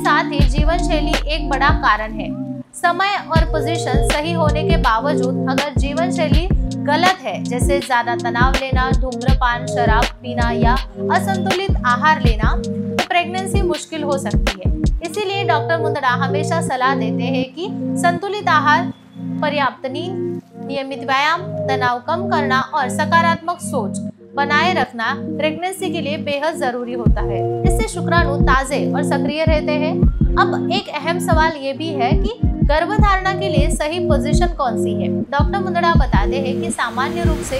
साथ ही जीवन शैली एक बड़ा कारण है। समय और पोजीशन सही होने के बावजूद अगर जीवन शैली गलत है, जैसे ज्यादा तनाव लेना, धूम्रपान, शराब पीना या असंतुलित आहार लेना, तो प्रेगनेंसी मुश्किल हो सकती है। इसीलिए डॉक्टर मुंदड़ा हमेशा सलाह देते हैं कि संतुलित आहार, पर्याप्त नींद, नियमित व्यायाम, तनाव कम करना और सकारात्मक सोच बनाए रखना प्रेगनेंसी के लिए बेहद जरूरी होता है। इससे शुक्राणु ताजे और सक्रिय रहते हैं। अब एक अहम सवाल ये भी है कि गर्भधारणा के लिए सही पोजीशन कौन सी है। डॉक्टर मुंदड़ा बताते हैं कि सामान्य रूप से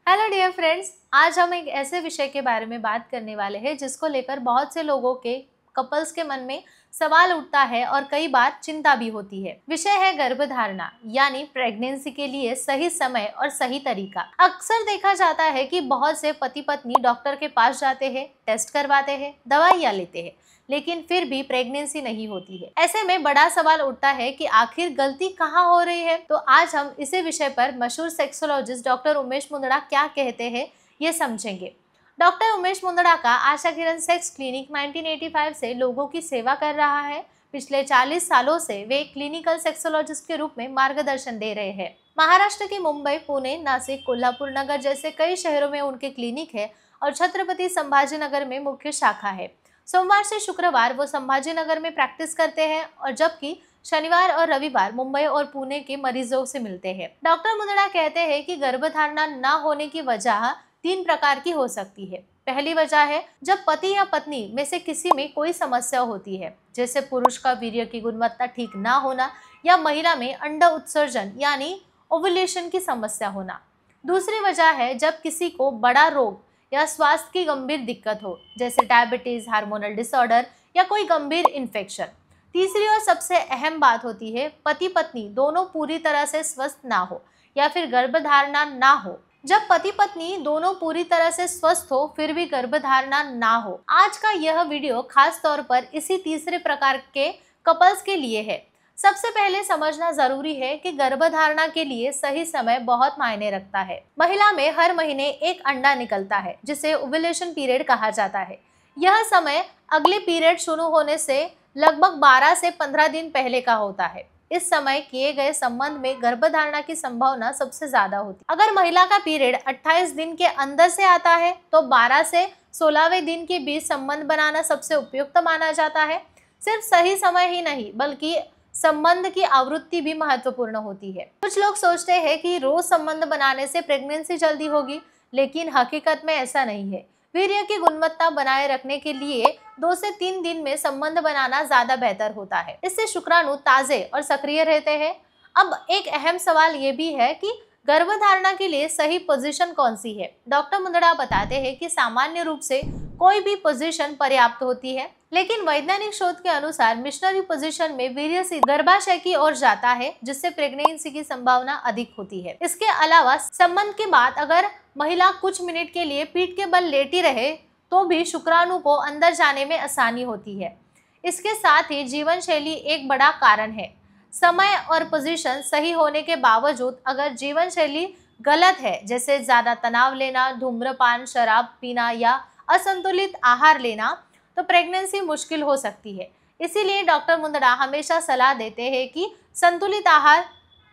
हेलो डियर फ्रेंड्स, आज हम एक ऐसे विषय के बारे में बात करने वाले हैं जिसको लेकर बहुत से लोगों के कपल्स के मन में सवाल उठता है और कई बार चिंता भी होती है। विषय है गर्भधारणा यानी प्रेगनेंसी के लिए सही समय और सही तरीका। अक्सर देखा जाता है कि बहुत से पति पत्नी डॉक्टर के पास जाते हैं, टेस्ट करवाते हैं, दवाइयाँ लेते हैं, लेकिन फिर भी प्रेगनेंसी नहीं होती है। ऐसे में बड़ा सवाल उठता है कि आखिर गलती कहाँ हो रही है। तो आज हम इसी विषय पर मशहूर सेक्सोलॉजिस्ट डॉक्टर उमेश मुंदड़ा क्या कहते हैं ये समझेंगे। डॉक्टर उमेश मुंदड़ा का आशा किरण सेक्स क्लिनिक 1985 से लोगों की सेवा कर रहा है। पिछले 40 सालों से वे क्लिनिकल सेक्सोलॉजिस्ट के रूप में मार्गदर्शन दे रहे हैं। महाराष्ट्र की मुंबई, पुणे, नासिक, कोल्हापुर नगर जैसे कई शहरों में उनके क्लिनिक है और छत्रपति संभाजीनगर में मुख्य शाखा है। सोमवार से शुक्रवार वो संभाजीनगर में प्रैक्टिस करते हैं और जबकि शनिवार और रविवार मुंबई और पुणे के मरीजों से मिलते हैं। डॉक्टर मुंदड़ा कहते हैं कि गर्भधारणा न होने की वजह 3 प्रकार की हो सकती है। पहली वजह है जब पति या पत्नी में से किसी में कोई समस्या होती है, जैसे पुरुष का वीर्य की गुणवत्ता ठीक ना होना या महिला में अंड उत्सर्जन यानी ओव्यूलेशन की समस्या होना। दूसरी वजह है जब किसी को बड़ा रोग या स्वास्थ्य की गंभीर दिक्कत हो, जैसे डायबिटीज, हार्मोनल डिसऑर्डर या कोई गंभीर इन्फेक्शन। तीसरी और सबसे अहम बात होती है पति पत्नी दोनों पूरी तरह से स्वस्थ ना हो या फिर गर्भधारणा ना हो। जब पति पत्नी दोनों पूरी तरह से स्वस्थ हो फिर भी गर्भधारणा ना हो। आज का यह वीडियो खास तौर पर इसी तीसरे प्रकार के कपल्स के लिए है। सबसे पहले समझना जरूरी है कि गर्भधारणा के लिए सही समय बहुत मायने रखता है। महिला में हर महीने एक अंडा निकलता है जिसे ओव्यूलेशन पीरियड कहा जाता है। यह समय अगले पीरियड शुरू होने से लगभग 12 से 15 दिन पहले का होता है। इस समय किए गए संबंध में गर्भधारणा की संभावना सबसे ज्यादा होती है। अगर महिला का पीरियड 28 दिन के अंदर से आता है तो 12 से 16वें दिन के बीच संबंध बनाना सबसे उपयुक्त माना जाता है। सिर्फ सही समय ही नहीं बल्कि संबंध की आवृत्ति भी महत्वपूर्ण होती है। कुछ लोग सोचते हैं कि रोज संबंध बनाने से प्रेगनेंसी जल्दी होगी, लेकिन हकीकत में ऐसा नहीं है। वीर्य की गुणवत्ता बनाए रखने के लिए 2 से 3 दिन में संबंध बनाना ज्यादा बेहतर होता है। इससे शुक्राणु ताजे और सक्रिय रहते हैं। अब एक अहम सवाल ये भी है कि गर्भधारणा के लिए सही पोजीशन कौन सी है। डॉक्टर मुंदड़ा बताते हैं कि सामान्य रूप से कोई भी पोजीशन पर्याप्त होती है, लेकिन वैज्ञानिक शोध के अनुसार मिशनरी पोजीशन में वीर्य से गर्भाशय की ओर जाता है, जिससे प्रेगनेंसी की संभावना अधिक होती है। इसके अलावा संबंध के बाद अगर महिला कुछ मिनट के लिए पीठ के बल लेटी रहे तो भी शुक्राणु को अंदर जाने में आसानी होती है। इसके साथ ही जीवन शैली एक बड़ा कारण है। समय और पोजीशन सही होने के बावजूद अगर जीवन शैली गलत है, जैसे ज्यादा तनाव लेना, धूम्रपान, शराब पीना या असंतुलित आहार लेना, तो प्रेगनेंसी मुश्किल हो सकती है। इसीलिए डॉक्टर मुंदड़ा हमेशा सलाह देते हैं कि संतुलित आहार,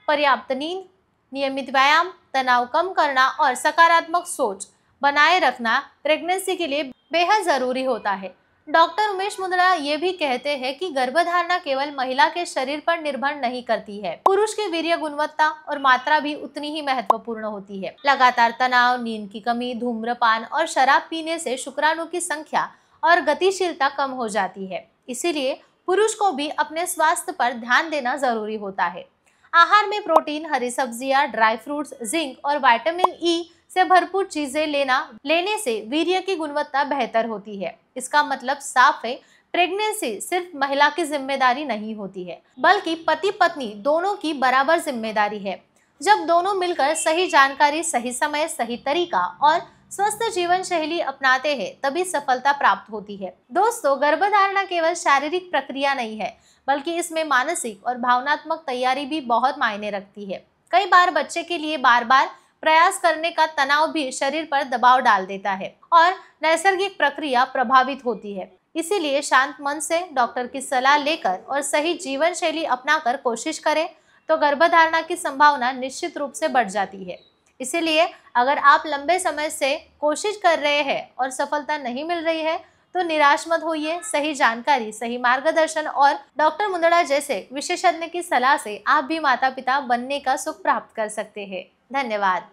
पर्याप्त नींद, नियमित व्यायाम, तनाव कम करना और सकारात्मक सोच बनाए रखना प्रेगनेंसी के लिए बेहद जरूरी होता है। डॉक्टर उमेश मुंदड़ा ये भी कहते हैं कि गर्भधारणा केवल महिला के शरीर पर निर्भर नहीं करती है, पुरुष की वीर्य गुणवत्ता और मात्रा भी उतनी ही महत्वपूर्ण होती है। लगातार तनाव, नींद की कमी, धूम्रपान और शराब पीने से शुक्राणु की संख्या और गतिशीलता कम हो जाती है। इसीलिए पुरुष को भी अपने स्वास्थ्य पर ध्यान देना जरूरी होता है। आहार में प्रोटीन, हरी सब्जियां, ड्राई फ्रूट्स, जिंक और विटामिन ई से भरपूर चीजें लेने से वीर्य की गुणवत्ता बेहतर होती है। इसका मतलब साफ है, प्रेगनेंसी सिर्फ महिला की जिम्मेदारी नहीं होती है, बल्कि पति पत्नी दोनों की बराबर जिम्मेदारी है। जब दोनों मिलकर सही जानकारी, सही समय, सही तरीका और स्वस्थ जीवन शैली अपनाते हैं तभी सफलता प्राप्त होती है। दोस्तों, गर्भधारणा केवल शारीरिक प्रक्रिया नहीं है, बल्कि इसमें मानसिक और भावनात्मक तैयारी भी बहुत मायने रखती है। कई बार बच्चे के लिए बार बार प्रयास करने का तनाव भी शरीर पर दबाव डाल देता है और नैसर्गिक प्रक्रिया प्रभावित होती है। इसीलिए शांत मन से डॉक्टर की सलाह लेकर और सही जीवन शैली अपनाकर कोशिश करें तो गर्भधारणा की संभावना निश्चित रूप से बढ़ जाती है। इसीलिए अगर आप लंबे समय से कोशिश कर रहे हैं और सफलता नहीं मिल रही है तो निराश मत होइए। सही जानकारी, सही मार्गदर्शन और डॉक्टर मुंदड़ा जैसे विशेषज्ञ की सलाह से आप भी माता पिता बनने का सुख प्राप्त कर सकते हैं। धन्यवाद।